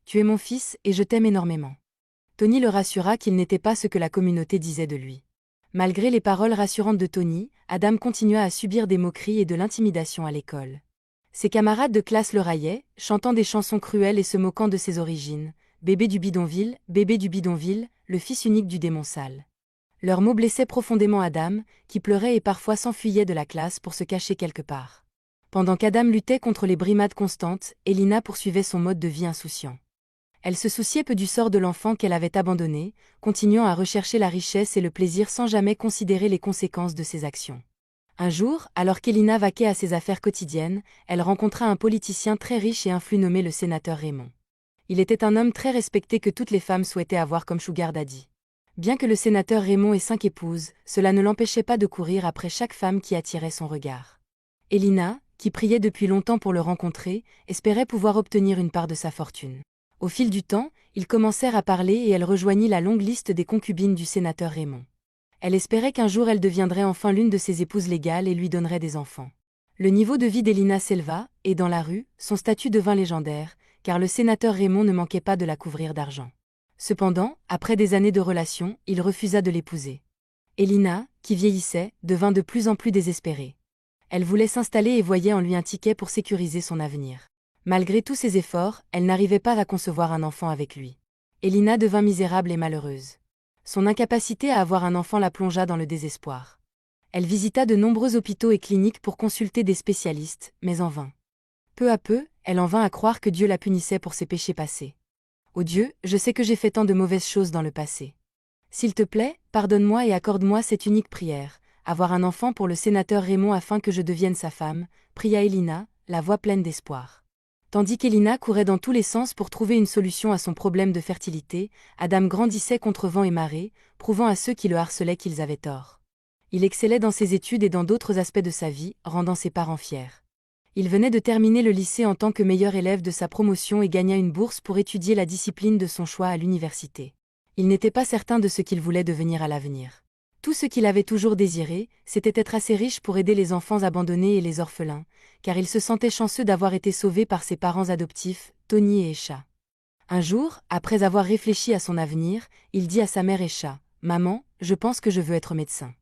Tu es mon fils et je t'aime énormément. Tony le rassura qu'il n'était pas ce que la communauté disait de lui. Malgré les paroles rassurantes de Tony, Adam continua à subir des moqueries et de l'intimidation à l'école. Ses camarades de classe le raillaient, chantant des chansons cruelles et se moquant de ses origines. Bébé du bidonville, le fils unique du démon sale. Leurs mots blessaient profondément Adam, qui pleurait et parfois s'enfuyait de la classe pour se cacher quelque part. Pendant qu'Adam luttait contre les brimades constantes, Elina poursuivait son mode de vie insouciant. Elle se souciait peu du sort de l'enfant qu'elle avait abandonné, continuant à rechercher la richesse et le plaisir sans jamais considérer les conséquences de ses actions. Un jour, alors qu'Elina vaquait à ses affaires quotidiennes, elle rencontra un politicien très riche et influent nommé le sénateur Raymond. Il était un homme très respecté que toutes les femmes souhaitaient avoir comme sugar daddy. Bien que le sénateur Raymond ait 5 épouses, cela ne l'empêchait pas de courir après chaque femme qui attirait son regard. Elina, qui priait depuis longtemps pour le rencontrer, espérait pouvoir obtenir une part de sa fortune. Au fil du temps, ils commencèrent à parler et elle rejoignit la longue liste des concubines du sénateur Raymond. Elle espérait qu'un jour elle deviendrait enfin l'une de ses épouses légales et lui donnerait des enfants. Le niveau de vie d'Elina s'éleva, et dans la rue, son statut devint légendaire, car le sénateur Raymond ne manquait pas de la couvrir d'argent. Cependant, après des années de relation, il refusa de l'épouser. Elina, qui vieillissait, devint de plus en plus désespérée. Elle voulait s'installer et voyait en lui un ticket pour sécuriser son avenir. Malgré tous ses efforts, elle n'arrivait pas à concevoir un enfant avec lui. Elina devint misérable et malheureuse. Son incapacité à avoir un enfant la plongea dans le désespoir. Elle visita de nombreux hôpitaux et cliniques pour consulter des spécialistes, mais en vain. Peu à peu, elle en vint à croire que Dieu la punissait pour ses péchés passés. Ô Dieu, je sais que j'ai fait tant de mauvaises choses dans le passé. S'il te plaît, pardonne-moi et accorde-moi cette unique prière, avoir un enfant pour le sénateur Raymond afin que je devienne sa femme, pria Elina, la voix pleine d'espoir. Tandis qu'Elina courait dans tous les sens pour trouver une solution à son problème de fertilité, Adam grandissait contre vent et marée, prouvant à ceux qui le harcelaient qu'ils avaient tort. Il excellait dans ses études et dans d'autres aspects de sa vie, rendant ses parents fiers. Il venait de terminer le lycée en tant que meilleur élève de sa promotion et gagna une bourse pour étudier la discipline de son choix à l'université. Il n'était pas certain de ce qu'il voulait devenir à l'avenir. Tout ce qu'il avait toujours désiré, c'était être assez riche pour aider les enfants abandonnés et les orphelins, car il se sentait chanceux d'avoir été sauvé par ses parents adoptifs, Tony et Esha. Un jour, après avoir réfléchi à son avenir, il dit à sa mère Esha, « Maman, je pense que je veux être médecin. »